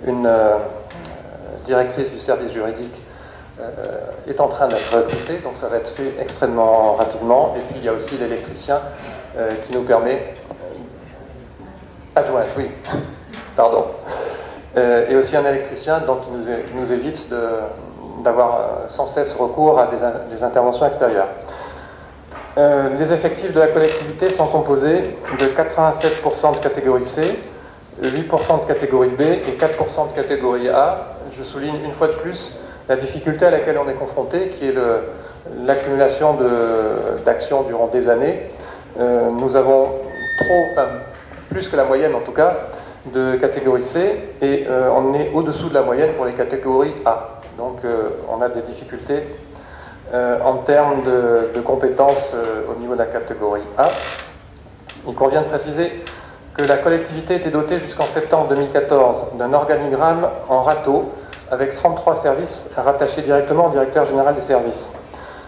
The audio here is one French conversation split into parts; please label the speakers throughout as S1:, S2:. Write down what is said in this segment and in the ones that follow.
S1: une directrice du service juridique est en train d'être recrutée, donc ça va être fait extrêmement rapidement. Et puis il y a aussi l'électricien qui nous permet... adjointe, oui, pardon. Et aussi un électricien donc, qui nous évite d'avoir sans cesse recours à des interventions extérieures. Les effectifs de la collectivité sont composés de 87% de catégorie C, 8% de catégorie B et 4% de catégorie A. Je souligne une fois de plus la difficulté à laquelle on est confronté, qui est l'accumulation d'actions durant des années. Nous avons plus que la moyenne en tout cas, de catégorie C, et on est au-dessous de la moyenne pour les catégories A. Donc on a des difficultés en termes de compétences au niveau de la catégorie A. Il convient de préciser que la collectivité était dotée jusqu'en septembre 2014 d'un organigramme en râteau avec 33 services rattachés directement au directeur général des services.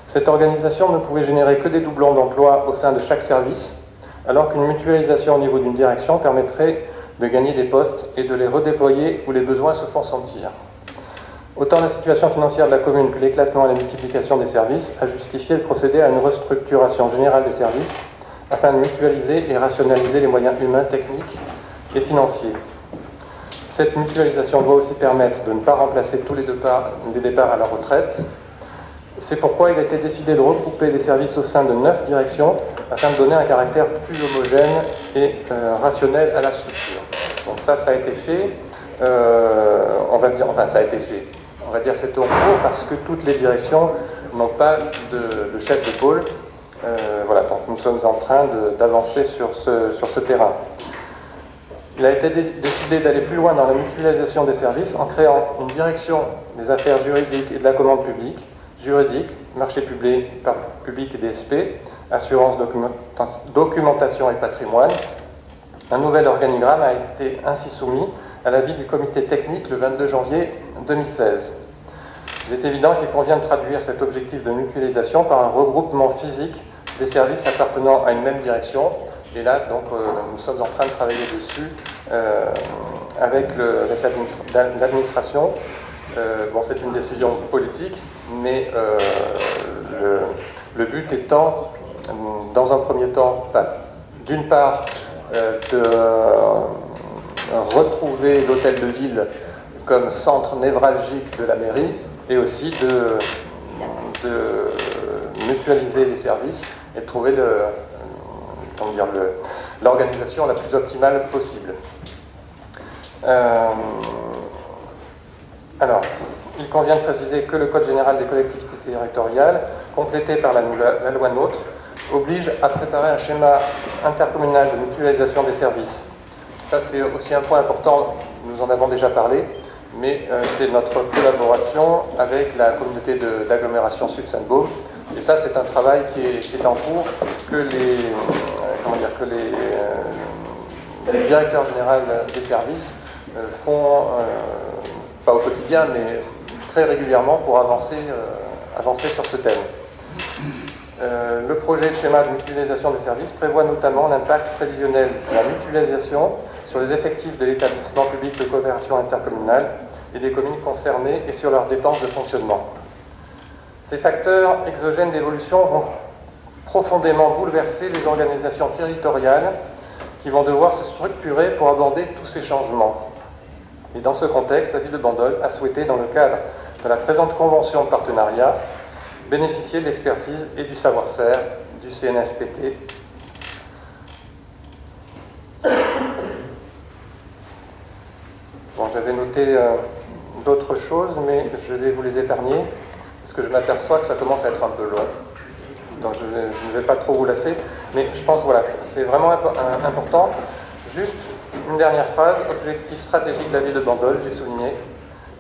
S1: Cette organisation ne pouvait générer que des doublons d'emploi au sein de chaque service, alors qu'une mutualisation au niveau d'une direction permettrait de gagner des postes et de les redéployer où les besoins se font sentir. Autant la situation financière de la commune que l'éclatement et la multiplication des services a justifié de procéder à une restructuration générale des services afin de mutualiser et rationaliser les moyens humains, techniques et financiers. Cette mutualisation doit aussi permettre de ne pas remplacer tous les départs à la retraite. C'est pourquoi il a été décidé de regrouper les services au sein de 9 directions afin de donner un caractère plus homogène et rationnel à la structure. Donc ça a été fait, on va dire c'est en cours parce que toutes les directions n'ont pas de chef de pôle. Voilà, donc nous sommes en train d'avancer sur ce terrain. Il a été décidé d'aller plus loin dans la mutualisation des services en créant une direction des affaires juridiques et de la commande publique, juridique, marché public et DSP, assurance, documentation et patrimoine. Un nouvel organigramme a été ainsi soumis à l'avis du comité technique le 22 janvier 2016. Il est évident qu'il convient de traduire cet objectif de mutualisation par un regroupement physique des services appartenant à une même direction. Et là, donc, nous sommes en train de travailler dessus avec l'administration. Bon, c'est une décision politique, mais le but étant, dans un premier temps, d'une part, de retrouver l'hôtel de ville comme centre névralgique de la mairie, et aussi de mutualiser les services et de trouver l'organisation la plus optimale possible. Alors, il convient de préciser que le Code général des collectivités territoriales, complété par la loi NOTRe, oblige à préparer un schéma intercommunal de mutualisation des services. Ça, c'est aussi un point important, nous en avons déjà parlé, mais c'est notre collaboration avec la communauté d'agglomération Sud-Seine-Baume. Et ça, c'est un travail qui est en cours, que les directeurs généraux des services font, pas au quotidien, mais très régulièrement pour avancer sur ce thème. Le projet de schéma de mutualisation des services prévoit notamment l'impact prévisionnel de la mutualisation sur les effectifs de l'établissement public de coopération intercommunale et des communes concernées et sur leurs dépenses de fonctionnement. Ces facteurs exogènes d'évolution vont profondément bouleverser les organisations territoriales qui vont devoir se structurer pour aborder tous ces changements. Et dans ce contexte, la ville de Bandol a souhaité, dans le cadre de la présente convention de partenariat, bénéficier de l'expertise et du savoir-faire du CNFPT. Bon, j'avais noté d'autres choses, mais je vais vous les épargner, parce que je m'aperçois que ça commence à être un peu long. Donc je ne vais pas trop vous lasser, mais je pense voilà, c'est vraiment important. Juste une dernière phrase, objectif stratégique de la ville de Bandol, j'ai souligné.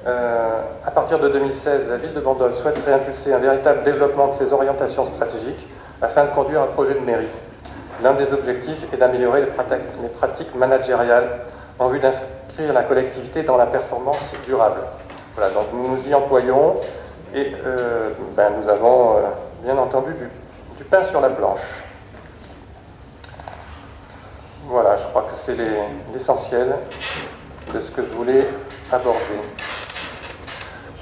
S1: À partir de 2016, la ville de Bandol souhaite réimpulser un véritable développement de ses orientations stratégiques afin de conduire un projet de mairie. L'un des objectifs est d'améliorer les pratiques managériales en vue d'inscrire la collectivité dans la performance durable. Voilà, donc nous nous y employons et nous avons bien entendu du pain sur la planche. Voilà, je crois que c'est l'essentiel. de ce que je voulais aborder.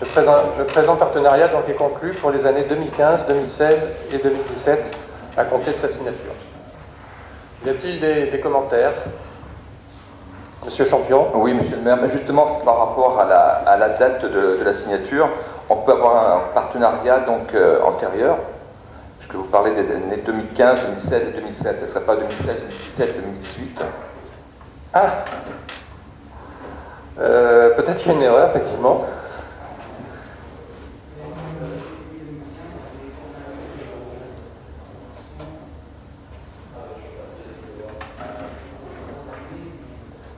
S1: Le présent partenariat donc est conclu pour les années 2015, 2016 et 2017 à compter de sa signature. Y a-t-il des commentaires? Monsieur Champion?
S2: Oui, monsieur le maire, mais justement, par rapport à la date de la signature, on peut avoir un partenariat donc, antérieur, puisque vous parlez des années 2015, 2016 et 2017. Ce ne serait pas 2016, 2017, 2018?
S1: Ah, peut-être qu'il y a une erreur, effectivement.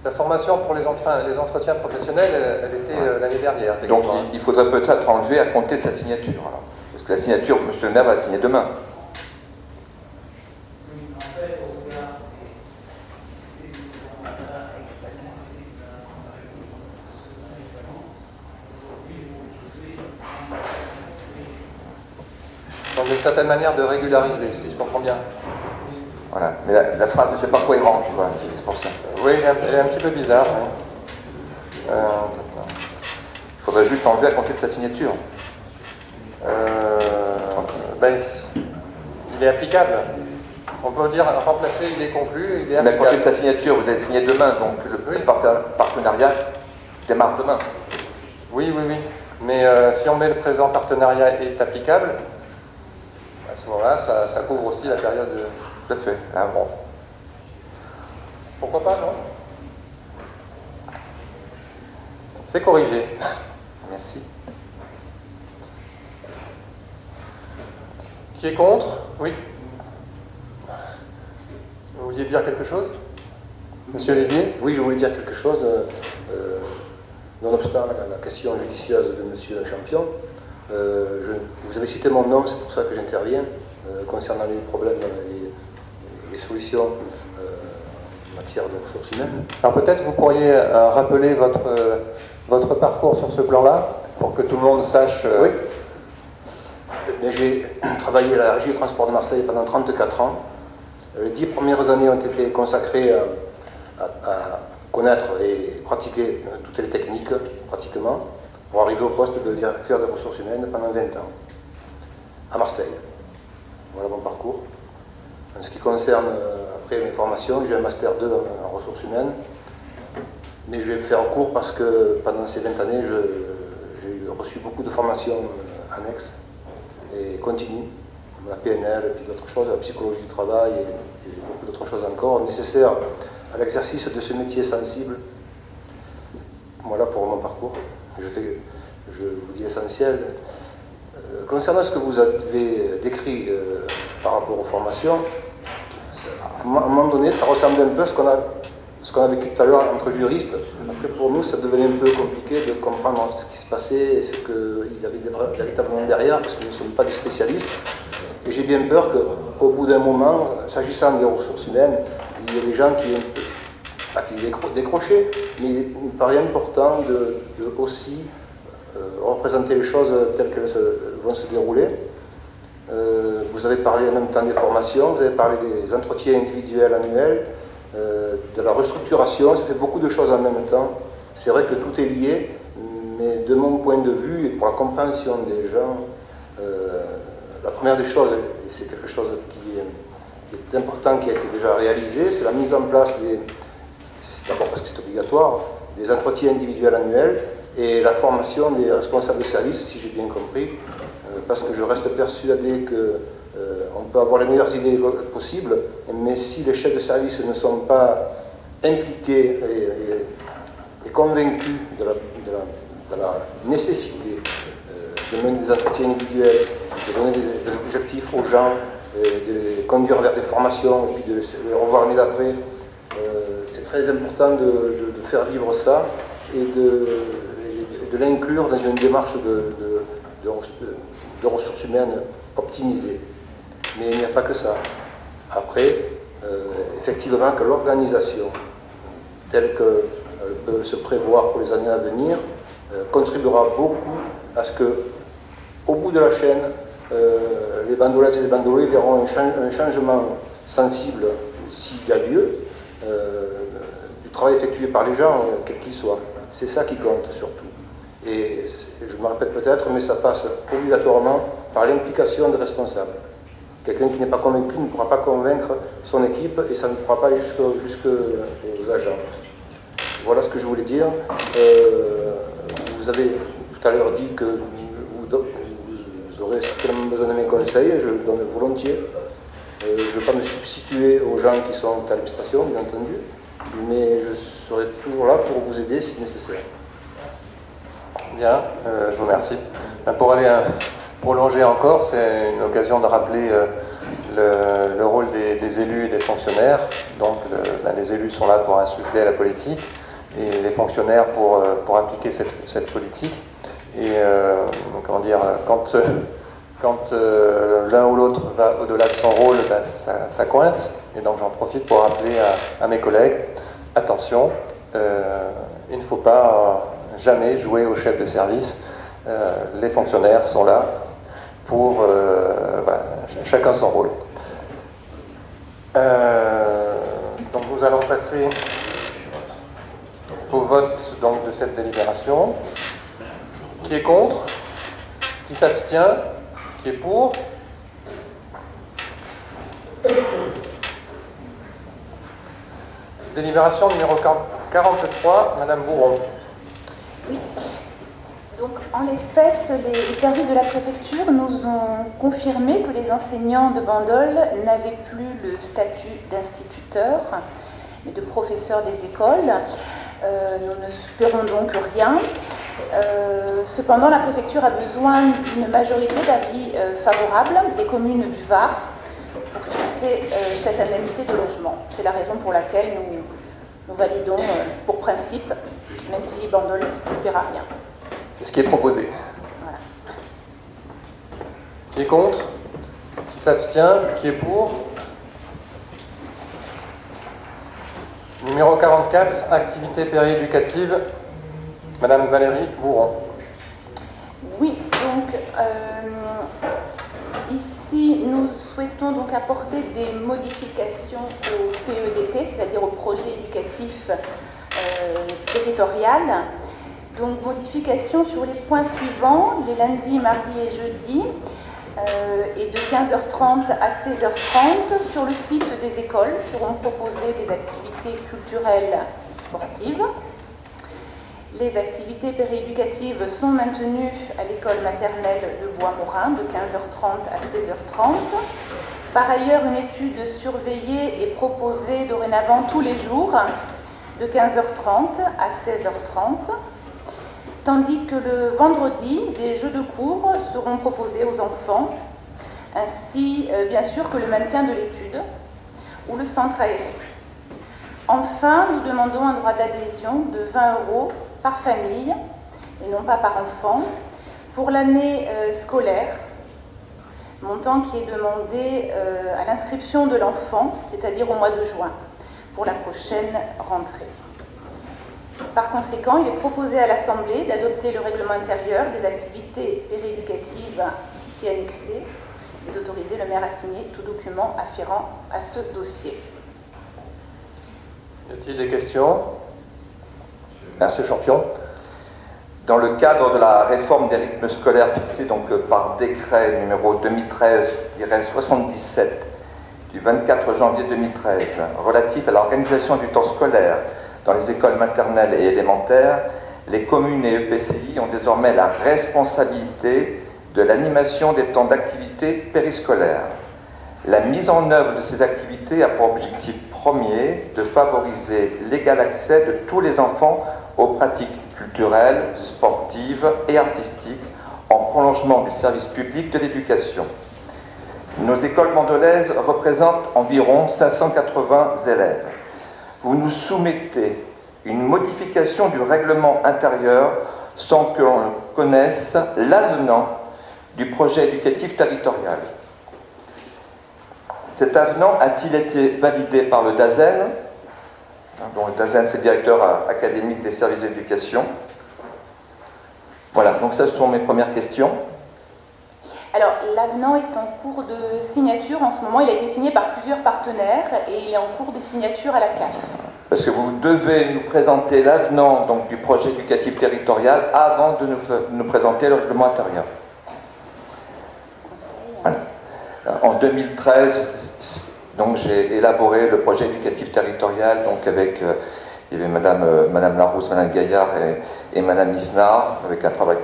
S1: La formation pour les entretiens professionnels, elle était l'année dernière.
S2: Donc il faudrait peut-être enlever à compter sa signature. Alors. Parce que la signature, monsieur le maire va la signer demain.
S1: Donc d'une certaine manière de régulariser, si je comprends bien.
S2: Voilà, mais la phrase n'était pas cohérente, tu vois, c'est pour ça.
S1: Oui, elle est un petit peu bizarre. Oui.
S2: Il faudrait juste enlever à compter de sa signature.
S1: Ben, il est applicable. On peut dire remplacer, il est conclu, il est applicable.
S2: Mais à compter de sa signature, vous allez signer demain, donc le partenariat démarre demain.
S1: Oui, oui, oui. Mais si on met le présent partenariat est applicable, à ce moment-là, ça couvre aussi la période de...
S2: Tout à fait. Ah, bon.
S1: Pourquoi pas, non? C'est corrigé.
S2: Merci.
S1: Qui est contre? Oui. Vous vouliez dire quelque chose? Monsieur Olivier?
S3: Oui, je voulais dire quelque chose. Nonobstant la question judicieuse de Monsieur Champion, vous avez cité mon nom, c'est pour ça que j'interviens, concernant les problèmes, les solutions en matière de ressources humaines.
S1: Alors peut-être vous pourriez rappeler votre parcours sur ce plan-là, pour que tout le monde sache...
S3: Oui. J'ai travaillé à la Régie du transport de Marseille pendant 34 ans. Les 10 premières années ont été consacrées à connaître et pratiquer toutes les techniques, pratiquement, pour arriver au poste de directeur des ressources humaines pendant 20 ans, à Marseille. Voilà mon parcours. En ce qui concerne, après mes formations, j'ai un Master 2 en ressources humaines, mais je vais le faire court parce que pendant ces 20 années, j'ai reçu beaucoup de formations annexes et continues, comme la PNL et puis d'autres choses, la psychologie du travail et beaucoup d'autres choses encore, nécessaires à l'exercice de ce métier sensible. Voilà pour mon parcours. Je vous dis l'essentiel. Concernant ce que vous avez décrit par rapport aux formations, à un moment donné, ça ressemble un peu à ce qu'on a vécu tout à l'heure entre juristes. Après, pour nous, ça devenait un peu compliqué de comprendre ce qui se passait et ce qu'il y avait véritablement derrière, parce que nous ne sommes pas des spécialistes. Et j'ai bien peur qu'au bout d'un moment, s'agissant des ressources humaines, il y a des gens qui décrochaient, mais il me paraît important de aussi représenter les choses telles qu'elles vont se dérouler. Vous avez parlé en même temps des formations, vous avez parlé des entretiens individuels annuels, de la restructuration, ça fait beaucoup de choses en même temps. C'est vrai que tout est lié, mais de mon point de vue et pour la compréhension des gens, la première des choses, et c'est quelque chose qui est important, qui a été déjà réalisé, c'est la mise en place d'abord parce que c'est obligatoire, des entretiens individuels annuels et la formation des responsables de service, si j'ai bien compris, parce que je reste persuadé qu'on peut avoir les meilleures idées possibles, mais si les chefs de service ne sont pas impliqués et convaincus de la nécessité de mener des entretiens individuels, de donner des objectifs aux gens, de les conduire vers des formations et puis de les revoir l'année d'après, c'est très important de faire vivre ça et de l'inclure dans une démarche de ressources humaines optimisées. Mais il n'y a pas que ça. Après, effectivement, que l'organisation, telle qu'elle peut se prévoir pour les années à venir, contribuera beaucoup à ce que, au bout de la chaîne, les bandolaises et les bandoliers verront un changement sensible s'il y a lieu du travail effectué par les gens, quel qu'il soit. C'est ça qui compte surtout. Et je me répète peut-être, mais ça passe obligatoirement par l'implication des responsables. Quelqu'un qui n'est pas convaincu ne pourra pas convaincre son équipe et ça ne pourra pas aller jusqu'aux agents. Voilà ce que je voulais dire. Vous avez tout à l'heure dit que vous aurez certainement besoin de mes conseils, je le donne volontiers. Je ne vais pas me substituer aux gens qui sont à l'administration, bien entendu, mais je serai toujours là pour vous aider si nécessaire.
S1: Bien, je vous remercie. Pour aller prolonger encore, c'est une occasion de rappeler le rôle des élus et des fonctionnaires. Donc les élus sont là pour insuffler à la politique et les fonctionnaires pour appliquer cette politique. Et comment dire, quand l'un ou l'autre va au-delà de son rôle, ça coince. Et donc j'en profite pour rappeler à mes collègues, attention, il ne faut pas jamais jouer au chef de service. Les fonctionnaires sont là pour chacun son rôle. Donc nous allons passer au vote donc, de cette délibération. Qui est contre? Qui s'abstient? Qui est pour? Délibération numéro 43, Madame Bourron.
S4: Oui. Donc, en l'espèce, les services de la préfecture nous ont confirmé que les enseignants de Bandol n'avaient plus le statut d'instituteur, mais de professeur des écoles. Nous ne paierons donc rien. Cependant, la préfecture a besoin d'une majorité d'avis favorables des communes du Var pour fixer cette indemnité de logement. C'est la raison pour laquelle nous validons pour principe, même si Bandol ne paiera rien.
S1: C'est ce qui est proposé.
S4: Voilà.
S1: Qui est contre? Qui s'abstient? Qui est pour? Numéro 44, activité pérééducative, Madame Valérie Bourron.
S4: Oui, donc ici nous souhaitons donc apporter des modifications au PEDT, c'est-à-dire au projet éducatif territorial. Donc modifications sur les points suivants, les lundis, mardis et jeudis, et de 15h30 à 16h30 sur le site des écoles seront proposées des activités culturelles ou sportives. Les activités pérééducatives sont maintenues à l'école maternelle de Bois-Morin de 15h30 à 16h30. Par ailleurs, une étude surveillée est proposée dorénavant tous les jours de 15h30 à 16h30. Tandis que le vendredi, des jeux de cours seront proposés aux enfants, ainsi bien sûr que le maintien de l'étude ou le centre aéré. Enfin, nous demandons un droit d'adhésion de 20 € par famille, et non pas par enfant, pour l'année scolaire, montant qui est demandé à l'inscription de l'enfant, c'est-à-dire au mois de juin, pour la prochaine rentrée. Par conséquent, il est proposé à l'Assemblée d'adopter le règlement intérieur des activités pérééducatives ici annexées et d'autoriser le maire à signer tout document afférent à ce dossier.
S1: Y a-t-il des questions? Monsieur Champion.
S2: Dans le cadre de la réforme des rythmes scolaires fixée donc par décret numéro 2013-77 du 24 janvier 2013 relatif à l'organisation du temps scolaire dans les écoles maternelles et élémentaires, les communes et EPCI ont désormais la responsabilité de l'animation des temps d'activité périscolaire. La mise en œuvre de ces activités a pour objectif premier de favoriser l'égal accès de tous les enfants aux pratiques culturelles, sportives et artistiques en prolongement du service public de l'éducation. Nos écoles mandolaises représentent environ 580 élèves. Vous nous soumettez une modification du règlement intérieur sans que l'on connaisse l'avenant du projet éducatif territorial. Cet avenant a-t-il été validé par le DAZEN? Donc, le DAZEN, c'est le directeur académique des services d'éducation. Voilà, donc ça, ce sont mes premières questions.
S4: Alors, l'avenant est en cours de signature en ce moment. Il a été signé par plusieurs partenaires et il est en cours de signature à la CAF.
S2: parce que vous devez nous présenter l'avenant donc, du projet éducatif territorial avant de nous présenter le règlement intérieur. Voilà. En 2013, donc, j'ai élaboré le projet éducatif territorial donc, avec il y avait Madame Larousse, Madame Gaillard et Madame Isnard, avec un travail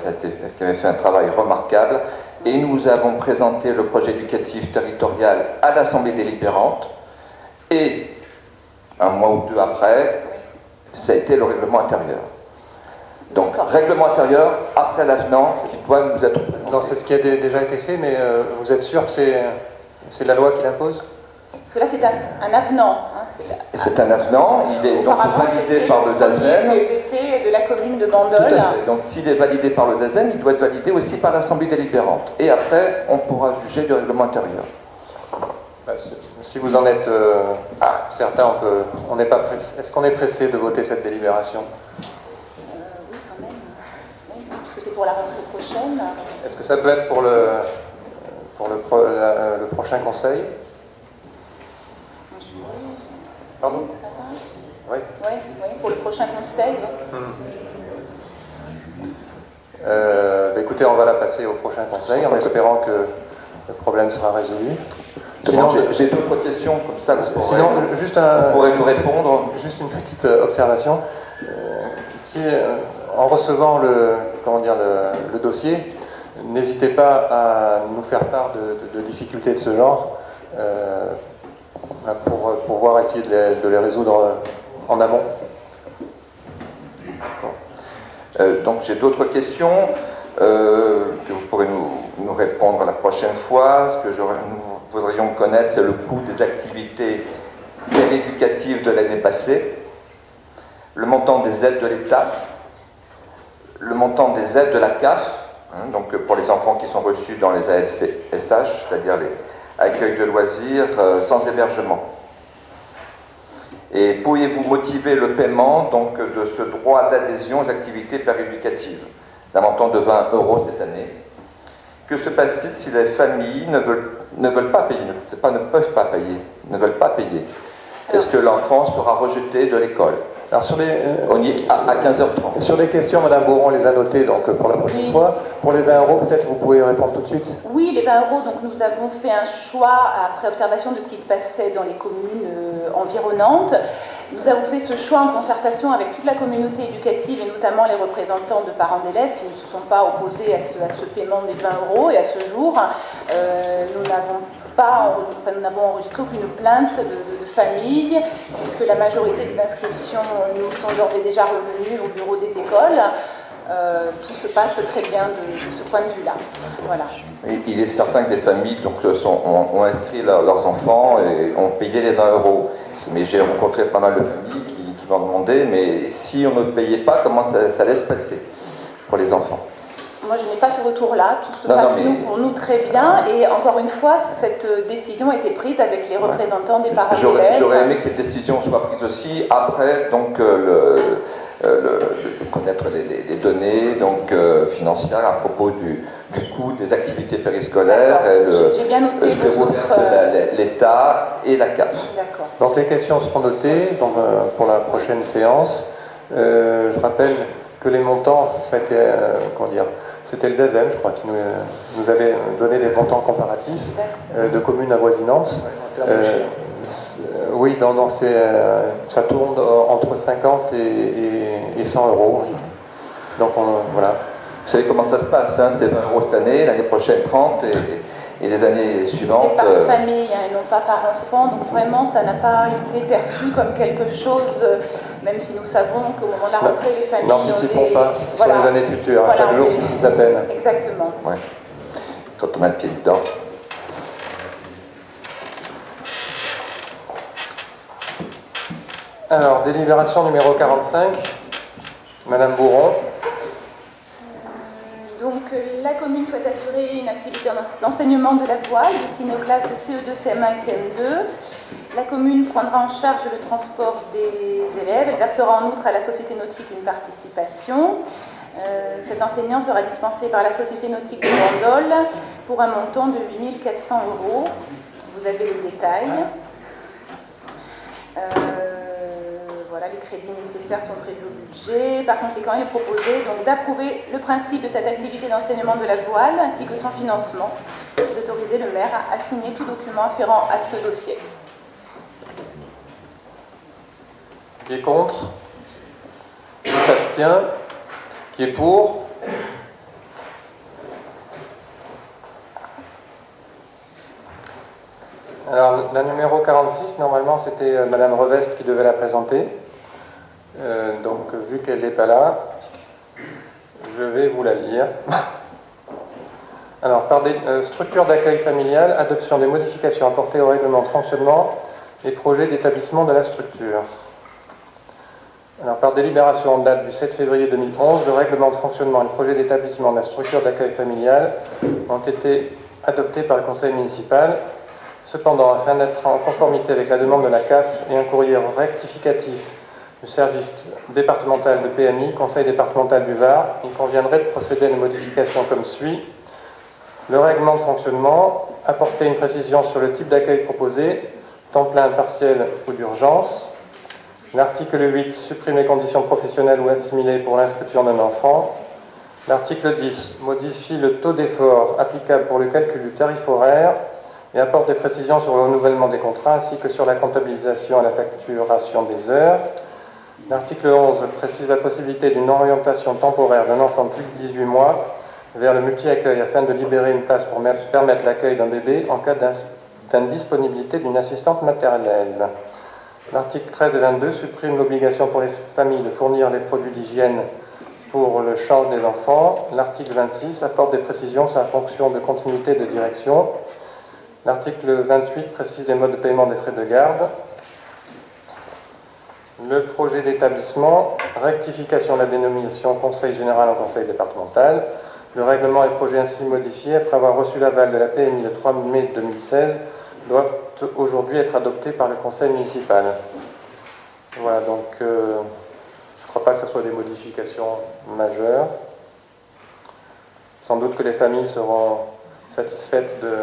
S2: qui avait fait un travail remarquable. Et nous avons présenté le projet éducatif territorial à l'Assemblée délibérante. Et un mois ou deux après, ça a été le règlement intérieur. Donc, règlement intérieur, après l'avenant, qui doit nous être présenté.
S1: Non, c'est ce qui a déjà été fait, mais vous êtes sûr que c'est la loi qui l'impose?
S4: Parce que là, c'est un avenant. Hein,
S2: c'est un avenant, il est donc validé par le DAZEN.
S4: PEDT de la commune de Bandol.
S2: Tout à fait. Donc, s'il est validé par le DAZEN, il doit être validé aussi par l'Assemblée délibérante. Et après, on pourra juger du règlement intérieur.
S1: Si vous en êtes certains, on n'est pas pressé. Est-ce qu'on est pressé de voter cette délibération?
S4: Oui, quand même. Oui, parce que c'est pour la rentrée prochaine.
S1: Est-ce que ça peut être pour le prochain conseil? Pardon? Oui.
S4: Oui, pour le prochain conseil.
S1: Écoutez, on va la passer au prochain conseil en espérant que le problème sera résolu.
S2: Sinon, j'ai d'autres questions comme ça. Vous pourrez nous répondre.
S1: Juste une petite observation. Si, en recevant le dossier, n'hésitez pas à nous faire part de difficultés de ce genre pour pouvoir essayer de les résoudre en amont.
S2: Donc j'ai d'autres questions que vous pourrez nous répondre la prochaine fois. Ce que nous voudrions connaître, c'est le coût des activités éducatives de l'année passée, le montant des aides de l'État, le montant des aides de la CAF, donc pour les enfants qui sont reçus dans les ALCSH, c'est-à-dire les accueils de loisirs sans hébergement. Et pourriez-vous motiver le paiement donc, de ce droit d'adhésion aux activités péréducatives, d'un montant de 20 € cette année? Que se passe-t-il si les familles ne veulent pas payer, ne peuvent pas payer, ne veulent pas payer? Est-ce que l'enfant sera rejeté de l'école?
S1: Alors sur les,
S2: à 15h30.
S1: Sur les questions, Madame Boron les a notées donc, pour la prochaine fois. Pour les 20 €, peut-être vous pouvez répondre tout de suite.
S4: Oui, les 20 €, donc nous avons fait un choix après observation de ce qui se passait dans les communes environnantes. Nous avons fait ce choix en concertation avec toute la communauté éducative et notamment les représentants de parents d'élèves qui ne se sont pas opposés à ce paiement des 20 € et à ce jour. Nous n'avons enregistré aucune plainte de famille, puisque la majorité des inscriptions nous sont d'ores et déjà revenues au bureau des écoles. Tout se passe très bien de ce point de vue-là. Voilà.
S2: Il est certain que des familles ont inscrit leurs enfants et ont payé les 20 €. Mais j'ai rencontré pas mal de familles qui m'ont demandé, mais si on ne payait pas, comment ça allait se passer pour les enfants?
S4: Moi, je n'ai pas ce retour-là. Tout se passe pour nous très bien. Et encore une fois, cette décision a été prise avec les représentants des parents d'élèves.
S2: J'aurais aimé que cette décision soit prise aussi après donc, connaître les données donc, financières à propos du coût des activités périscolaires.
S4: J'ai bien noté
S2: l'État et la CAF.
S4: D'accord.
S1: Donc les questions seront notées donc, pour la prochaine séance. Je rappelle que les montants, ça a été, c'était le DAZEN, je crois, qui nous avait donné des montants comparatifs de communes avoisinantes. Oui, ça tourne entre 50 et 100 €. Donc voilà.
S2: Vous savez comment ça se passe, hein? C'est 20 € cette année, l'année prochaine 30 et les années suivantes.
S4: C'est par famille et non pas par enfant, donc vraiment ça n'a pas été perçu comme quelque chose, même si nous savons qu'au moment de la rentrée, les familles.
S1: N'anticipons pas sur les années futures, à chaque jour qui s'appelle.
S4: Exactement.
S2: Ouais. Quand on a le pied dedans.
S1: Alors, délibération numéro 45, Madame Boron.
S4: Donc, la commune souhaite assurer une activité d'enseignement de la voile destinée aux classes de CE2, CM1 et CM2. La commune prendra en charge le transport des élèves. Elle versera en outre à la société nautique une participation. Cet enseignant sera dispensé par la société nautique de Bandol pour un montant de 8 400 €. Vous avez le détail. voilà, les crédits nécessaires sont prévus au budget. Par conséquent, il est proposé donc d'approuver le principe de cette activité d'enseignement de la voile ainsi que son financement, d'autoriser le maire à signer tout document afférent à ce dossier.
S1: Qui est contre? Qui s'abstient? Qui est pour? Alors, la numéro 46, normalement, c'était Madame Revest qui devait la présenter. Donc, vu qu'elle n'est pas là, je vais vous la lire. Alors, par des structures d'accueil familial, adoption des modifications apportées au règlement de fonctionnement et projet d'établissement de la structure. Alors, par délibération en date du 7 février 2011, le règlement de fonctionnement et le projet d'établissement de la structure d'accueil familial ont été adoptés par le conseil municipal. Cependant, afin d'être en conformité avec la demande de la CAF et un courrier rectificatif du service départemental de PMI, Conseil départemental du Var, il conviendrait de procéder à une modification comme suit. Le règlement de fonctionnement, apporter une précision sur le type d'accueil proposé, temps plein, partiel ou d'urgence. L'article 8, supprime les conditions professionnelles ou assimilées pour l'inscription d'un enfant. L'article 10, modifie le taux d'effort applicable pour le calcul du tarif horaire et apporte des précisions sur le renouvellement des contrats ainsi que sur la comptabilisation et la facturation des heures. L'article 11 précise la possibilité d'une orientation temporaire d'un enfant de plus de 18 mois vers le multi-accueil afin de libérer une place pour permettre l'accueil d'un bébé en cas d'indisponibilité d'une assistante maternelle. L'article 13 et 22 supprime l'obligation pour les familles de fournir les produits d'hygiène pour le change des enfants. L'article 26 apporte des précisions sur la fonction de continuité de direction. L'article 28 précise les modes de paiement des frais de garde. Le projet d'établissement, rectification de la dénomination conseil général en conseil départemental. Le règlement et le projet ainsi modifiés, après avoir reçu l'aval de la PMI le 3 mai 2016, doivent aujourd'hui être adoptés par le conseil municipal. Voilà, donc je ne crois pas que ce soit des modifications majeures. Sans doute que les familles seront satisfaites de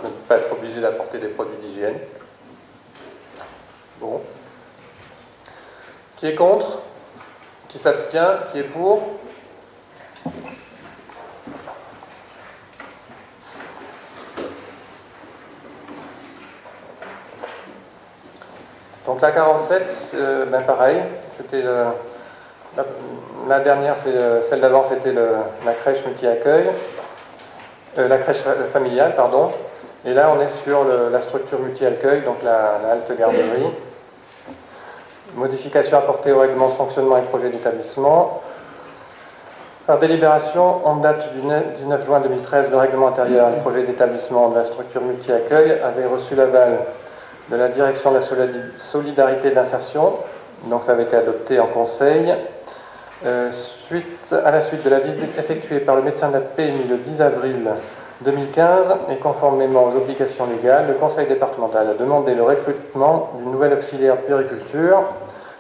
S1: ne pas être obligées d'apporter des produits d'hygiène. Bon. Qui est contre? Qui s'abstient? Qui est pour? Donc la 47, pareil, c'était la dernière, celle d'avant, c'était la crèche multi-accueil, la crèche familiale, pardon. Et là, on est sur la structure multi-accueil, donc la halte garderie. Modification apportée au règlement de fonctionnement et projet d'établissement. Par délibération, en date du 19 juin 2013, le règlement intérieur et le projet d'établissement de la structure multi-accueil avait reçu l'aval de la direction de la solidarité et de l'insertion. Donc ça avait été adopté en conseil. À la suite de la visite effectuée par le médecin de la PMI le 10 avril 2015 et conformément aux obligations légales, le conseil départemental a demandé le recrutement d'une nouvelle auxiliaire puériculture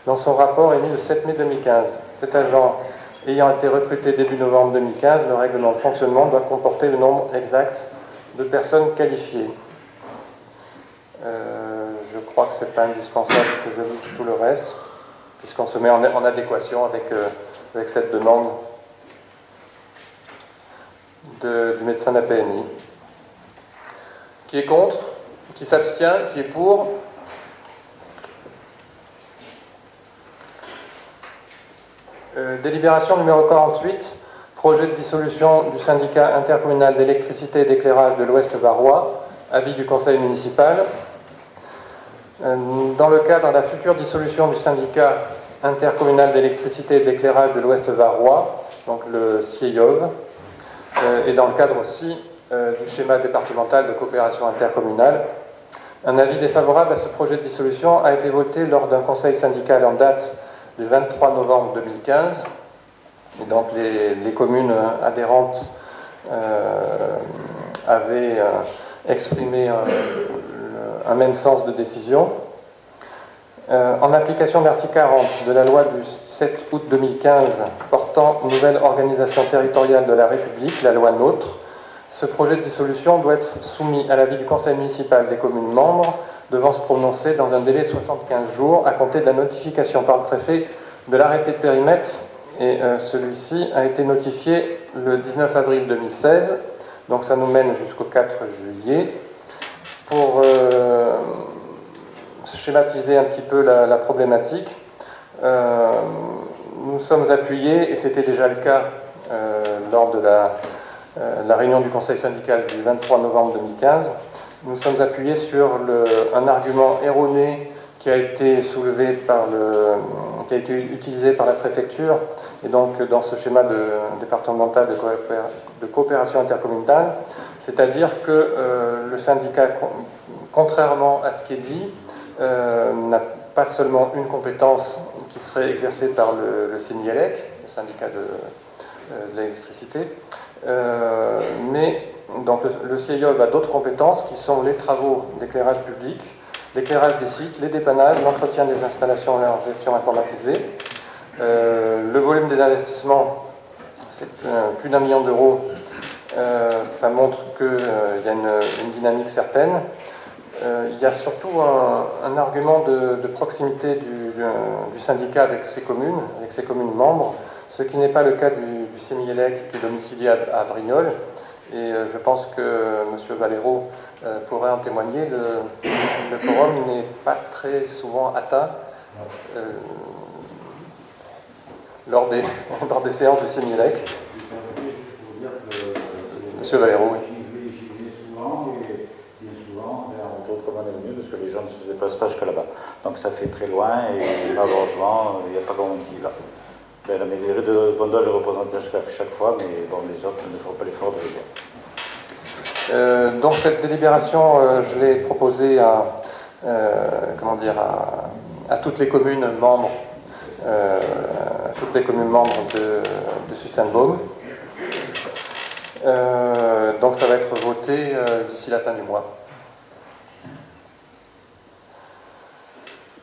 S1: dans son rapport émis le 7 mai 2015. Cet agent ayant été recruté début novembre 2015, le règlement de fonctionnement doit comporter le nombre exact de personnes qualifiées. Je crois que ce n'est pas indispensable que je lise tout le reste, puisqu'on se met en adéquation avec cette demande du médecin de la PMI. Qui est contre? Qui s'abstient? Qui est pour? Délibération numéro 48, projet de dissolution du syndicat intercommunal d'électricité et d'éclairage de l'Ouest Varois, avis du conseil municipal. Dans le cadre de la future dissolution du syndicat intercommunal d'électricité et d'éclairage de l'Ouest Varois, donc le CIEOV, et dans le cadre aussi du schéma départemental de coopération intercommunale, un avis défavorable à ce projet de dissolution a été voté lors d'un conseil syndical en date du 23 novembre 2015. Et donc les communes adhérentes avaient exprimé un même sens de décision. En application de l'article 40 de la loi du 7 août 2015 portant nouvelle organisation territoriale de la République, la loi NOTRe, ce projet de dissolution doit être soumis à l'avis du conseil municipal des communes membres devant se prononcer dans un délai de 75 jours à compter de la notification par le préfet de l'arrêté de périmètre, et celui-ci a été notifié le 19 avril 2016, donc ça nous mène jusqu'au 4 juillet. Pour schématiser un petit peu la problématique, nous sommes appuyés, et c'était déjà le cas lors de la réunion du Conseil syndical du 23 novembre 2015, nous sommes appuyés sur un argument erroné qui a été soulevé qui a été utilisé par la préfecture, et donc dans ce schéma départemental de coopération intercommunale, c'est-à-dire que le syndicat, contrairement à ce qui est dit, n'a pas seulement une compétence qui serait exercée par le CNIELEC, le syndicat de l'électricité, mais donc le CIOB a d'autres compétences qui sont les travaux d'éclairage public, l'éclairage des sites, les dépannages, l'entretien des installations et leur gestion informatisée. Le volume des investissements, c'est plus d'1 million d'euros. Ça montre qu'il y a une dynamique certaine. Il y a surtout un argument de proximité du syndicat avec ses communes membres, ce qui n'est pas le cas du CNIELEC qui est domicilié à Brignoles. Et je pense que M. Valero pourrait en témoigner. Le quorum n'est pas très souvent atteint lors des séances du CNIELEC. M. Valero, oui.
S5: J'y vais souvent, et bien souvent, on tourne comme on est venu, parce que les gens ne se déplacent pas jusqu'à là-bas. Donc ça fait très loin, et malheureusement, il n'y a pas grand monde qui est là. La mairie de Bandol est représentée chaque fois, mais bon, les autres ne font pas l'effort de venir.
S1: Donc cette délibération, je l'ai proposée à toutes les communes membres, de Sud-Sainte-Baume. Donc ça va être voté d'ici la fin du mois.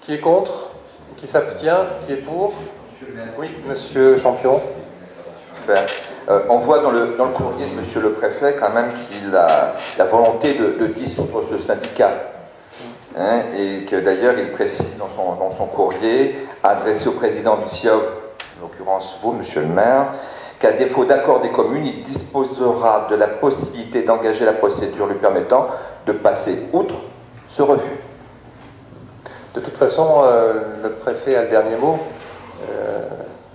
S1: Qui est contre? Qui s'abstient? Qui est pour? Oui, Monsieur Champion.
S2: On voit dans le courrier de Monsieur le Préfet quand même qu'il a la volonté de dissoudre ce syndicat. Hein, et que d'ailleurs il précise dans son courrier adressé au président du CIOB, en l'occurrence vous, Monsieur le maire, qu'à défaut d'accord des communes, il disposera de la possibilité d'engager la procédure lui permettant de passer outre ce refus.
S1: De toute façon, le préfet a le dernier mot.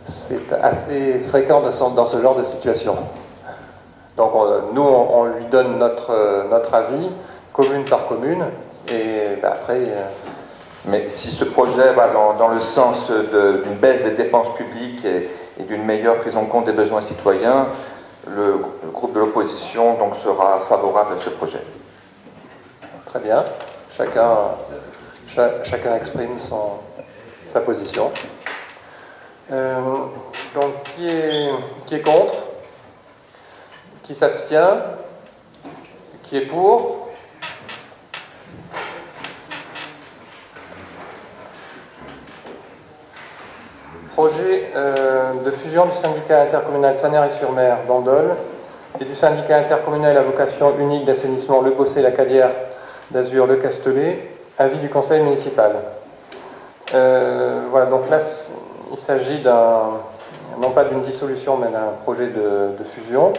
S1: C'est assez fréquent dans ce genre de situation. Donc nous, on lui donne notre avis, commune par commune, et après...
S2: Mais si ce projet va dans le sens d'une baisse des dépenses publiques et d'une meilleure prise en compte des besoins citoyens, le groupe de l'opposition donc sera favorable à ce projet.
S1: Très bien. Chacun exprime sa position. Donc, qui est contre? Qui s'abstient? Qui est pour? Projet de fusion du syndicat intercommunal Sanary-sur-Mer Bandol et du syndicat intercommunal à vocation unique d'assainissement Le Bossé-La Cadière d'Azur Le Castellet, avis du conseil municipal. Voilà, donc là, il s'agit non pas d'une dissolution, mais d'un projet de fusion.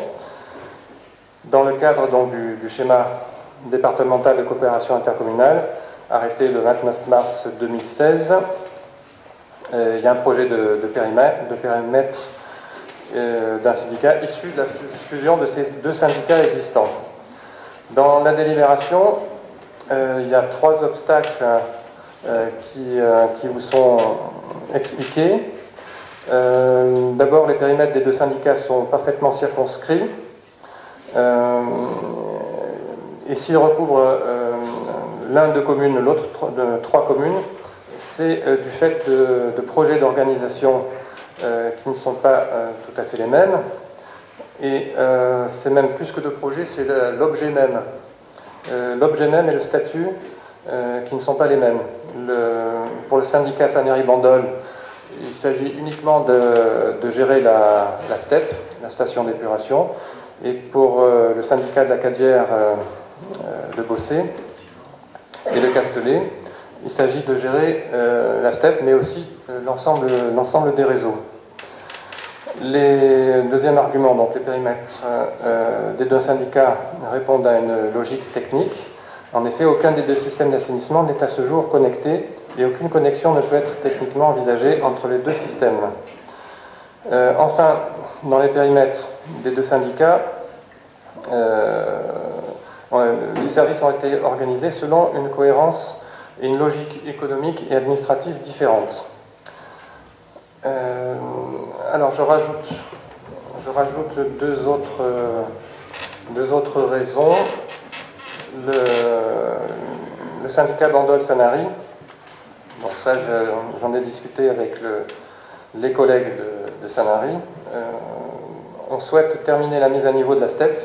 S1: Dans le cadre donc, du schéma départemental de coopération intercommunale, arrêté le 29 mars 2016, il y a un projet de périmètre d'un syndicat issu de la fusion de ces deux syndicats existants. Dans la délibération, il y a 3 obstacles qui vous sont expliqués. D'abord, les périmètres des deux syndicats sont parfaitement circonscrits. Et s'ils recouvrent l'un 2 communes, l'autre 3 communes, c'est du fait de projets d'organisation qui ne sont pas tout à fait les mêmes. Et c'est même plus que de projets, c'est l'objet même. L'objet même et le statut qui ne sont pas les mêmes. Pour le syndicat Sanary-Bandol, il s'agit uniquement de gérer la STEP, la station d'épuration, et pour le syndicat de la Cadière de Bossé, et le Castellet. Il s'agit de gérer la STEP, mais aussi l'ensemble des réseaux. Les deuxième argument, donc les périmètres des deux syndicats répondent à une logique technique. En effet, aucun des deux systèmes d'assainissement n'est à ce jour connecté et aucune connexion ne peut être techniquement envisagée entre les deux systèmes. Enfin, dans les périmètres des deux syndicats, les services ont été organisés selon une cohérence et une logique économique et administrative différentes. Alors je rajoute deux autres raisons. Le syndicat Bandol-Sanary, bon ça j'en ai discuté avec les collègues de Sanary, on souhaite terminer la mise à niveau de la STEP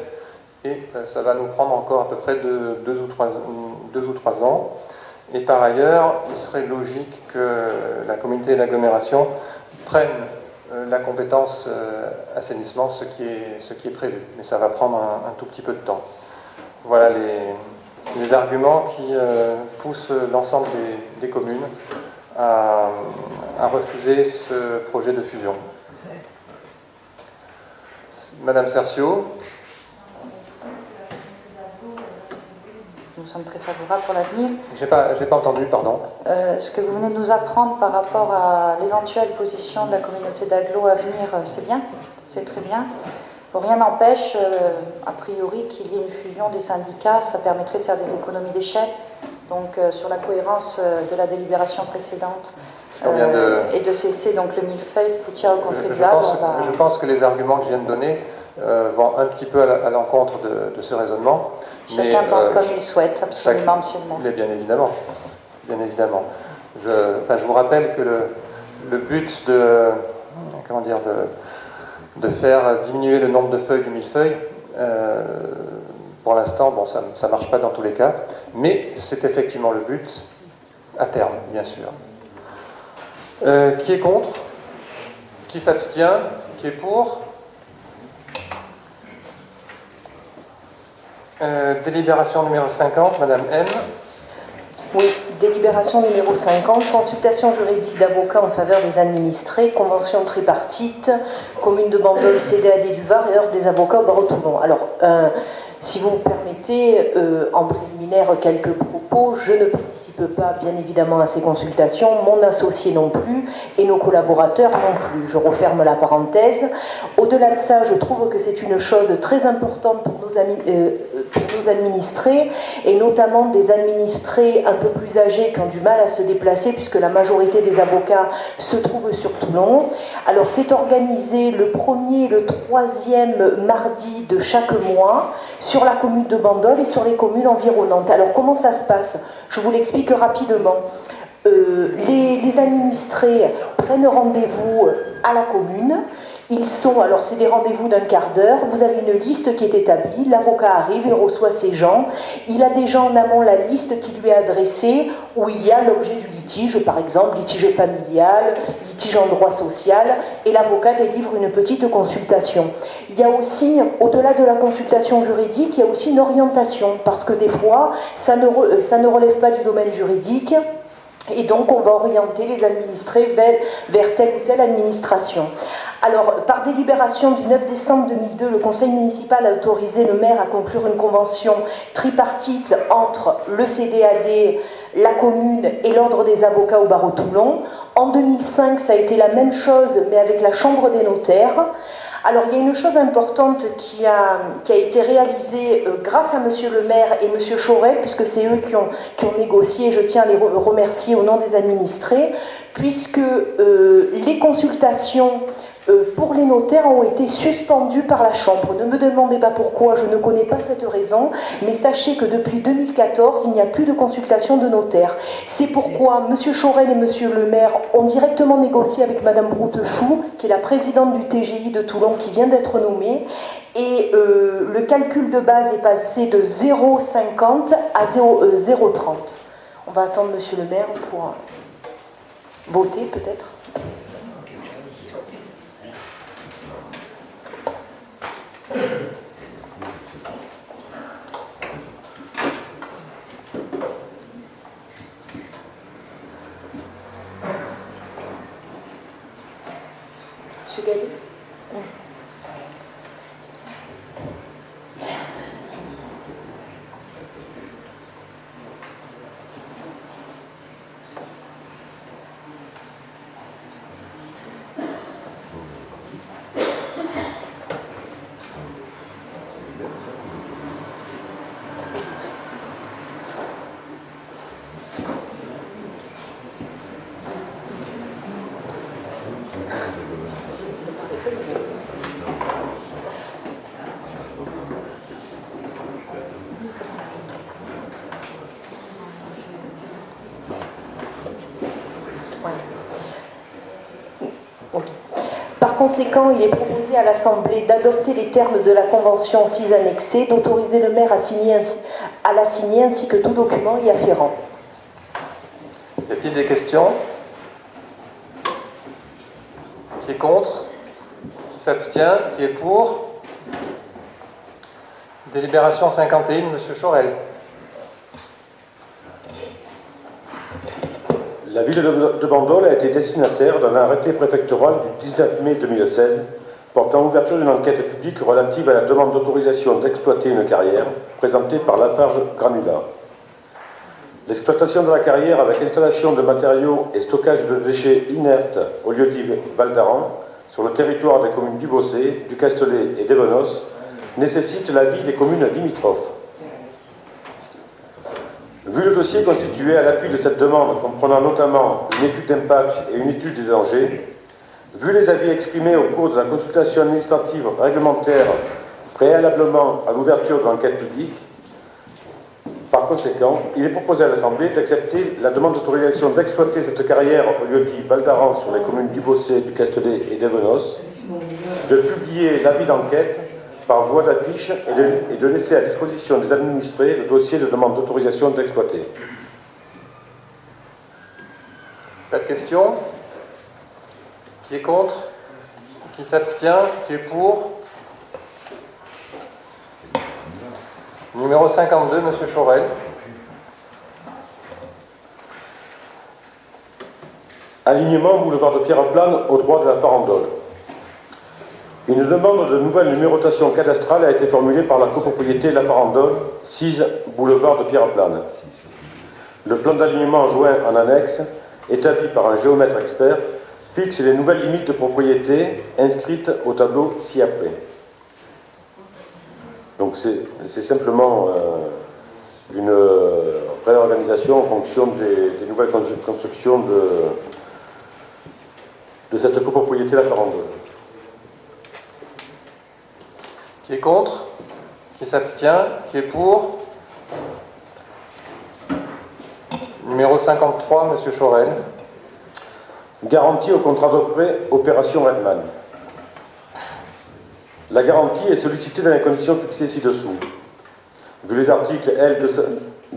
S1: et ça va nous prendre encore à peu près deux ou trois ans. Et par ailleurs, il serait logique que la communauté et l'agglomération prennent la compétence assainissement, ce qui est prévu. Mais ça va prendre un tout petit peu de temps. Voilà les arguments qui poussent l'ensemble des communes à refuser ce projet de fusion. Madame Cercio.
S6: Nous sommes très favorables pour l'avenir.
S1: J'ai pas entendu, pardon.
S6: Ce que vous venez de nous apprendre par rapport à l'éventuelle position de la communauté d'agglo à venir, c'est bien, c'est très bien. Bon, rien n'empêche, a priori, qu'il y ait une fusion des syndicats, ça permettrait de faire des économies d'échelle. Donc, sur la cohérence de la délibération précédente et de cesser donc le millefeuille qui coûtera aux contribuables.
S1: Je pense que les arguments que je viens de donner vont un petit peu à l'encontre de ce raisonnement.
S6: Chacun pense comme il souhaite, absolument, monsieur le maire.
S1: Mais bien évidemment. Je vous rappelle que le but de faire diminuer le nombre de feuilles du millefeuille, pour l'instant, bon, ça ne marche pas dans tous les cas, mais c'est effectivement le but, à terme, bien sûr. Qui est contre? Qui s'abstient? Qui est pour? Délibération numéro 50, Madame M.
S7: Oui, délibération numéro 50, consultation juridique d'avocats en faveur des administrés, convention tripartite, commune de Bandol, CDAD du Var et Ordre des avocats au barreau de Toulon. Alors, si vous me permettez, en préliminaire, quelques propos. Je ne participe pas, bien évidemment, à ces consultations, mon associé non plus, et nos collaborateurs non plus. Je referme la parenthèse. Au-delà de ça, je trouve que c'est une chose très importante pour nos administrés, et notamment des administrés un peu plus âgés qui ont du mal à se déplacer, puisque la majorité des avocats se trouvent sur Toulon. Alors, c'est organisé le 1er et le 3e mardi de chaque mois, sur la commune de Bandol et sur les communes environnantes. Alors comment ça se passe? Je vous l'explique rapidement. Les administrés prennent rendez-vous à la commune. Alors c'est des rendez-vous d'1 quart d'heure, vous avez une liste qui est établie, l'avocat arrive, il reçoit ces gens, il a déjà en amont la liste qui lui est adressée, où il y a l'objet du litige, par exemple litige familial, litige en droit social, et l'avocat délivre une petite consultation. Il y a aussi, au-delà de la consultation juridique, il y a aussi une orientation, parce que des fois, ça ne relève pas du domaine juridique, et donc on va orienter les administrés vers telle ou telle administration. Alors, par délibération du 9 décembre 2002, le conseil municipal a autorisé le maire à conclure une convention tripartite entre le CDAD, la commune et l'ordre des avocats au barreau de Toulon. En 2005, ça a été la même chose, mais avec la chambre des notaires. Alors, il y a une chose importante qui a été réalisée grâce à monsieur le maire et monsieur Chaurel, puisque c'est eux qui ont négocié, et je tiens à les remercier au nom des administrés, puisque les consultations pour les notaires ont été suspendus par la Chambre. Ne me demandez pas pourquoi, je ne connais pas cette raison, mais sachez que depuis 2014, il n'y a plus de consultation de notaires. C'est pourquoi M. Chaurel et M. le maire ont directement négocié avec Mme Broutechou, qui est la présidente du TGI de Toulon, qui vient d'être nommée, et le calcul de base est passé de 0,50 à 0,30. On va attendre M. le maire pour voter, peut-être. conséquent, il est proposé à l'Assemblée d'adopter les termes de la Convention 6 annexée, d'autoriser le maire à la signer ainsi que tout document y afférent.
S1: Y a-t-il des questions? Qui est contre? Qui s'abstient? Qui est pour? Délibération 51, Monsieur Chorel.
S8: La ville de Bandol a été destinataire d'un arrêté préfectoral du 19 mai 2016 portant ouverture d'une enquête publique relative à la demande d'autorisation d'exploiter une carrière présentée par Lafarge Granulat. L'exploitation de la carrière avec installation de matériaux et stockage de déchets inertes au lieu-dit Val d'Aran sur le territoire des communes du Bossé, du Castellet et d'Evenos nécessite l'avis des communes limitrophes. Vu le dossier constitué à l'appui de cette demande, comprenant notamment une étude d'impact et une étude des dangers, vu les avis exprimés au cours de la consultation administrative réglementaire préalablement à l'ouverture de l'enquête publique, par conséquent, il est proposé à l'Assemblée d'accepter la demande d'autorisation d'exploiter cette carrière au lieu-dit Val d'Aran sur les communes du Bossé, du Castellet et d'Evenos, de publier l'avis d'enquête par voie d'affiche et de laisser à disposition des administrés le dossier de demande d'autorisation d'exploiter.
S1: Pas de questions? Qui est contre? Qui s'abstient? Qui est pour? Numéro 52, Monsieur Chorel.
S8: Alignement boulevard de Pierreplane au droit de la farandole. Une demande de nouvelle numérotation cadastrale a été formulée par la copropriété La Farandole, 6 boulevard de Pierreplane. Le plan d'alignement joint en annexe, établi par un géomètre expert, fixe les nouvelles limites de propriété inscrites au tableau ci-après. Donc c'est simplement une réorganisation en fonction des nouvelles constructions de cette copropriété La Farandole.
S1: Qui est contre? Qui s'abstient? Qui est pour? Numéro 53, Monsieur Chorel.
S8: Garantie au contrat de prêt, opération Redman. La garantie est sollicitée dans les conditions fixées ci-dessous. Vu les articles L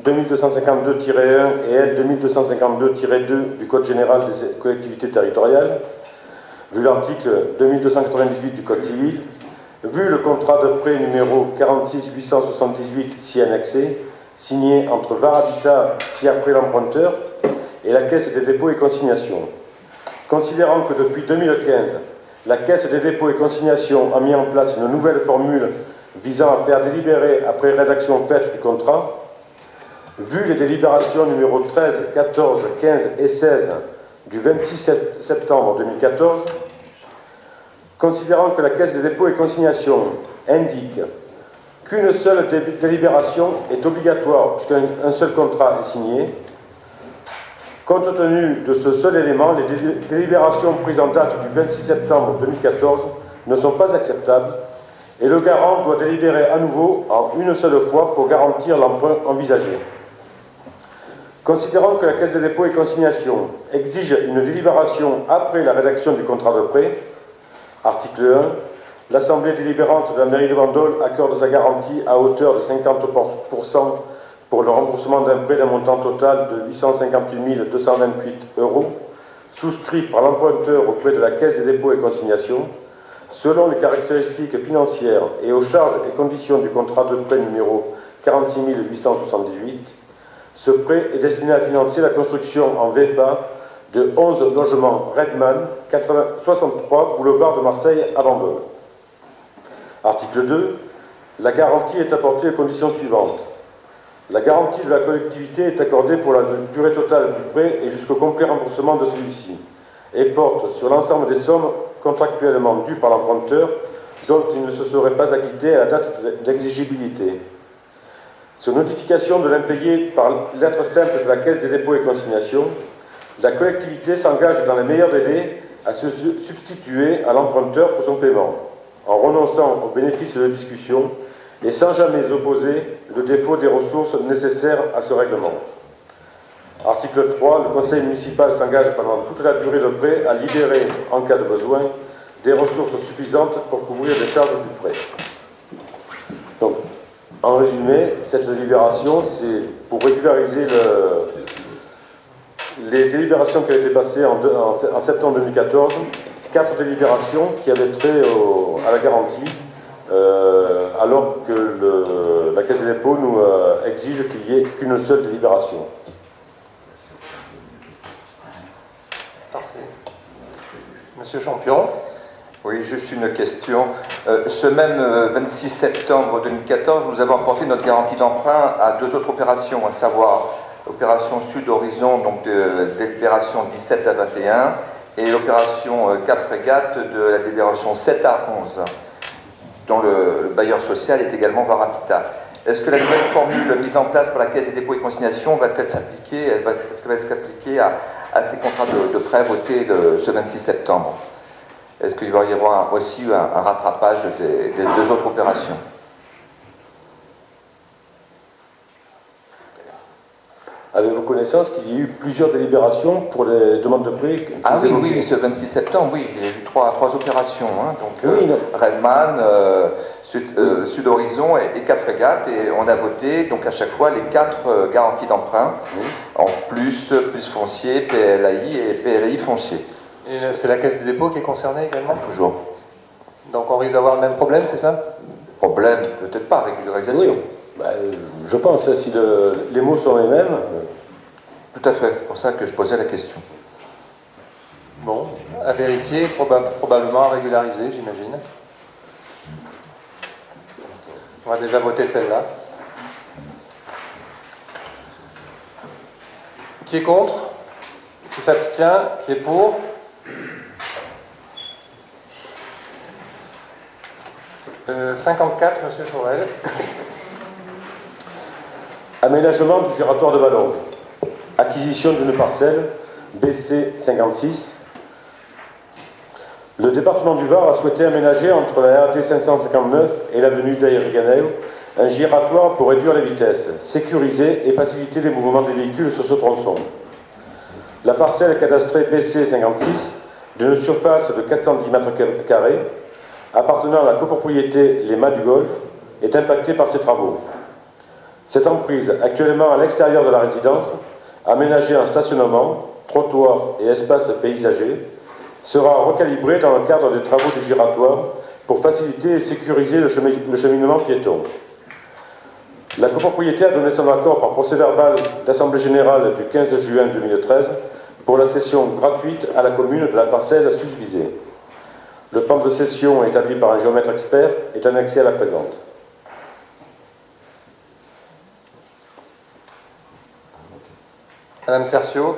S8: 2252-1 et L 2252-2 du Code général des collectivités territoriales, vu l'article 2298 du Code civil, vu le contrat de prêt numéro 46878 ci annexé, signé entre Var-Habitat ci-après l'emprunteur et la Caisse des dépôts et consignations. Considérant que depuis 2015, la Caisse des dépôts et consignations a mis en place une nouvelle formule visant à faire délibérer après rédaction faite du contrat, vu les délibérations numéro 13, 14, 15 et 16 du 26 septembre 2014, considérant que la Caisse des dépôts et consignations indique qu'une seule délibération est obligatoire puisqu'un seul contrat est signé, compte tenu de ce seul élément, les délibérations prises en date du 26 septembre 2014 ne sont pas acceptables et le garant doit délibérer à nouveau en une seule fois pour garantir l'emprunt envisagé. Considérant que la Caisse des dépôts et consignations exige une délibération après la rédaction du contrat de prêt, article 1, l'Assemblée délibérante de la mairie de Bandol accorde sa garantie à hauteur de 50% pour le remboursement d'un prêt d'un montant total de 858 228 €, souscrit par l'emprunteur auprès de la Caisse des dépôts et consignations, selon les caractéristiques financières et aux charges et conditions du contrat de prêt numéro 46 878. Ce prêt est destiné à financer la construction en VFA de 11 logements Redman, 63 boulevard de Marseille à Bandol. Article 2. La garantie est apportée aux conditions suivantes. La garantie de la collectivité est accordée pour la durée totale du prêt et jusqu'au complet remboursement de celui-ci, et porte sur l'ensemble des sommes contractuellement dues par l'emprunteur dont il ne se serait pas acquitté à la date d'exigibilité. Sur notification de l'impayé par lettre simple de la Caisse des dépôts et consignations, la collectivité s'engage dans les meilleurs délais à se substituer à l'emprunteur pour son paiement, en renonçant au bénéfice de discussion et sans jamais opposer le défaut des ressources nécessaires à ce règlement. Article 3. Le conseil municipal s'engage pendant toute la durée de prêt à libérer, en cas de besoin, des ressources suffisantes pour couvrir les charges du prêt. Donc, en résumé, cette délibération, c'est pour régulariser les délibérations qui ont été passées en septembre 2014, 4 délibérations qui avaient trait à la garantie, alors que la Caisse des dépôts nous exige qu'il n'y ait qu'une seule délibération.
S1: Parfait. Monsieur Champion.
S2: Oui, juste une question. Ce même 26 septembre 2014, nous avons apporté notre garantie d'emprunt à 2 autres opérations, à savoir l'opération Sud Horizon, donc de délibération 17 à 21, et l'opération 4 Régates de la délibération 7 à 11, dont le bailleur social est également Varapita. Est-ce que la nouvelle formule mise en place par la Caisse des dépôts et consignations va-t-elle s'appliquer, est-ce qu'elle va s'appliquer à ces contrats de prêt votés ce 26 septembre? Est-ce qu'il va y avoir aussi un rattrapage des 2 autres opérations?
S8: Avez-vous connaissance qu'il y a eu plusieurs délibérations pour les demandes de prêt?
S2: Ah oui, oui, ce 26 septembre, oui, il y a eu trois opérations. Hein, donc
S8: oui,
S2: Redman, Sud Horizon et 4 Régates, et on a voté donc à chaque fois les 4 garanties d'emprunt, en plus foncier, PLAI et PLAI foncier.
S1: Et c'est la Caisse des dépôts qui est concernée également?
S2: Toujours.
S1: Donc on risque d'avoir le même problème, c'est ça?
S2: Problème, peut-être pas, régularisation.
S8: Oui. Bah, je pense, si les mots sont les mêmes.
S2: Tout à fait, c'est pour ça que je posais la question.
S1: Bon, à vérifier, probablement à régulariser, j'imagine. On va déjà voter celle-là. Qui est contre? Qui s'abstient? Qui est pour? « 54, Monsieur Chaurel.
S8: Aménagement du giratoire de Valongue. Acquisition d'une parcelle, BC 56. Le département du Var a souhaité aménager entre la RD 559 et l'avenue d'Aïriganeu un giratoire pour réduire les vitesses, sécuriser et faciliter les mouvements des véhicules sur ce tronçon. La parcelle cadastrée BC 56, d'une surface de 410 m², appartenant à la copropriété Les Mâts du Golfe, est impactée par ces travaux. Cette emprise, actuellement à l'extérieur de la résidence, aménagée en stationnement, trottoir et espace paysager, sera recalibrée dans le cadre des travaux du giratoire pour faciliter et sécuriser le cheminement piéton. La copropriété a donné son accord par procès-verbal d'Assemblée générale du 15 juin 2013 pour la cession gratuite à la commune de la parcelle susvisée. Le plan de cession établi par un géomètre expert est annexé à la présente.
S1: Madame Cercio.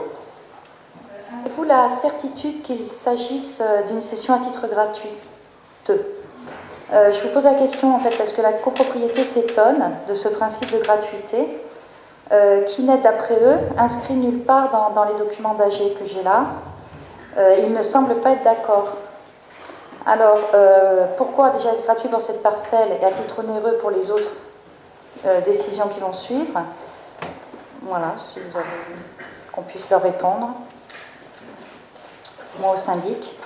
S6: Avez-vous la certitude qu'il s'agisse d'une cession à titre gratuit? Je vous pose la question en fait parce que la copropriété s'étonne de ce principe de gratuité qui n'est d'après eux inscrit nulle part dans les documents d'AG que j'ai là. Ils ne semblent pas être d'accord. Alors, pourquoi déjà est-ce gratuit pour cette parcelle et à titre onéreux pour les autres décisions qui vont suivre? Voilà, si vous avez qu'on puisse leur répondre. Moi au syndic.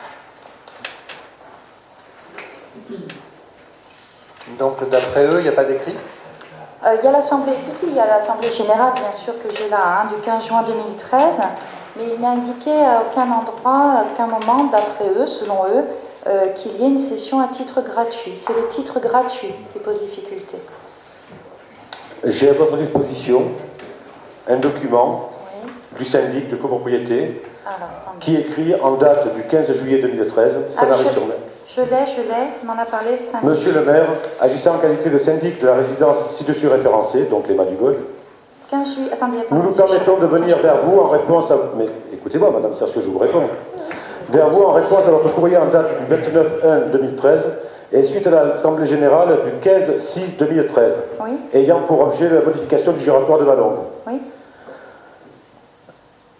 S6: Donc,
S1: d'après eux, il n'y a pas d'écrit?
S6: Il y a l'Assemblée, il y a l'Assemblée générale, bien sûr, que j'ai là, du 15 juin 2013, mais il n'est indiqué à aucun endroit, à aucun moment, d'après eux, selon eux, qu'il y ait une session à titre gratuit. C'est le titre gratuit qui pose difficulté.
S8: J'ai à votre disposition un document du syndic de copropriété qui écrit en date du 15 juillet 2013, Sanary-sur-Mer.
S6: Je l'ai, il m'en a parlé le syndic.
S8: Monsieur le maire, agissant en qualité de syndic de la résidence ci-dessus référencée, donc les Mâts du Golfe,
S6: 15 juillet, attendez,
S8: nous nous permettons de venir vers vous en réponse à... Mais écoutez-moi, Madame Cercio, je vous réponds. Vers vous en réponse à votre courrier en date du 29/1/2013 et suite à l'Assemblée générale du 15/6/2013, ayant pour objet la modification du giratoire de Valongue.
S6: Oui.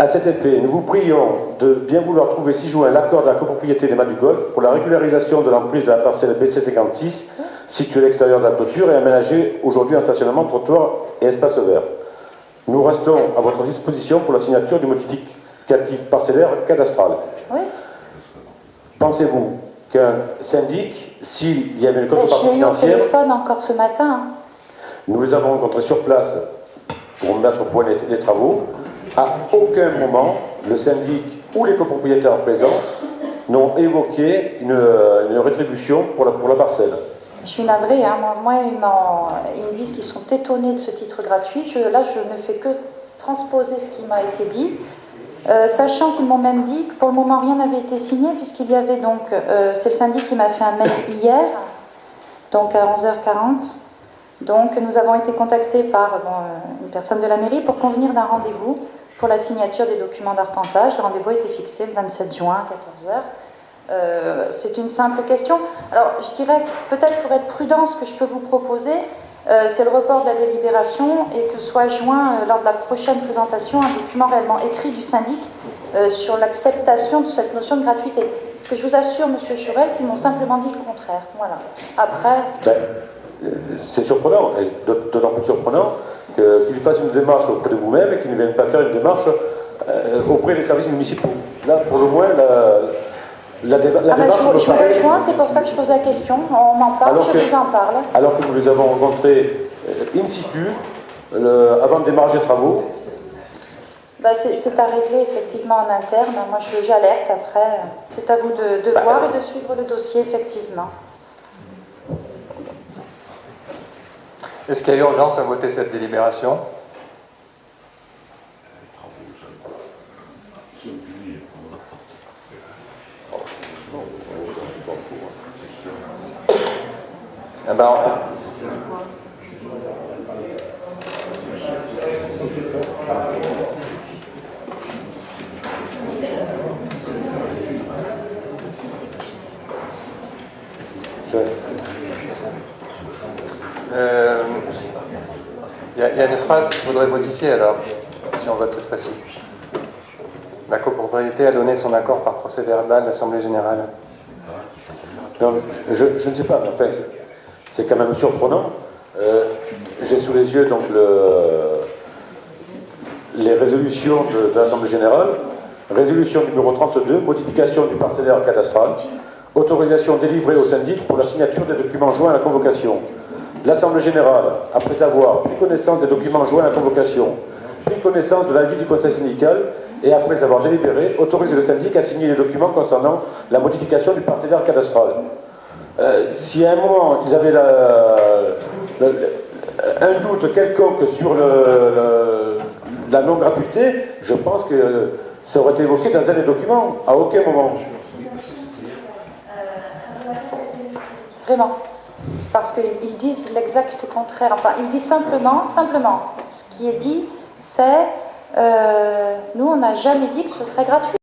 S8: À cet effet, nous vous prions de bien vouloir trouver ci-joint l'accord de la copropriété des Mâts du Golfe pour la régularisation de l'emprise de la parcelle BC56 située à l'extérieur de la clôture et aménagée aujourd'hui en stationnement, trottoir et espace vert. Nous restons à votre disposition pour la signature du modificatif parcellaire cadastral.
S6: Oui.
S8: Pensez-vous qu'un syndic, s'il y avait une
S6: Je
S8: contrepartie
S6: l'ai eu au
S8: financière,
S6: téléphone encore ce matin.
S8: nous les avons rencontrés sur place pour mettre au point les travaux. À aucun moment, le syndic ou les copropriétaires présents n'ont évoqué une rétribution pour la parcelle.
S6: Je suis navrée, hein. Moi ils me disent qu'ils sont étonnés de ce titre gratuit. Là, je ne fais que transposer ce qui m'a été dit, sachant qu'ils m'ont même dit que pour le moment rien n'avait été signé, puisqu'il y avait donc, c'est le syndic qui m'a fait un mail hier, donc à 11h40. Donc nous avons été contactés par une personne de la mairie pour convenir d'un rendez-vous pour la signature des documents d'arpentage. Le rendez-vous a été fixé le 27 juin à 14h. C'est une simple question. Alors, je dirais que peut-être pour être prudent, ce que je peux vous proposer, c'est le report de la délibération et que soit joint lors de la prochaine présentation un document réellement écrit du syndic sur l'acceptation de cette notion de gratuité. Parce que je vous assure, Monsieur Churel, qu'ils m'ont simplement dit le contraire. Voilà. Après...
S8: C'est surprenant, et d'autant plus surprenant qu'ils fassent une démarche auprès de vous-même et qu'ils ne viennent pas faire une démarche auprès des services municipaux. Là, pour le moins, la démarche...
S6: je vous rejoins, c'est pour ça que je pose la question. On m'en parle, je vous en parle.
S8: Alors que nous les avons rencontrés in situ, avant de démarrer les travaux.
S6: C'est à régler effectivement en interne. Moi, j'alerte après. C'est à vous de voir et de suivre le dossier, effectivement.
S1: Est-ce qu'il y a urgence à voter cette délibération? Eh ben, il y a une phrase qu'il faudrait modifier alors, si on vote cette fois-ci. La copropriété a donné son accord par procès-verbal de l'Assemblée générale.
S8: Non, je ne sais pas, mais enfin, c'est quand même surprenant. J'ai sous les yeux donc les résolutions de l'Assemblée générale. Résolution numéro 32, modification du parcellaire cadastral. Autorisation délivrée au syndic pour la signature des documents joints à la convocation. L'Assemblée générale, après avoir pris connaissance des documents joints à la convocation, pris connaissance de l'avis du conseil syndical et après avoir délibéré, autorise le syndic à signer les documents concernant la modification du parcellaire cadastral. Si à un moment ils avaient un doute quelconque sur la non-gratuité, je pense que ça aurait été évoqué dans un des documents, à aucun moment.
S6: Vraiment. Parce qu'ils disent l'exact contraire. Enfin, ils disent simplement, ce qui est dit, c'est nous, on n'a jamais dit que ce serait gratuit.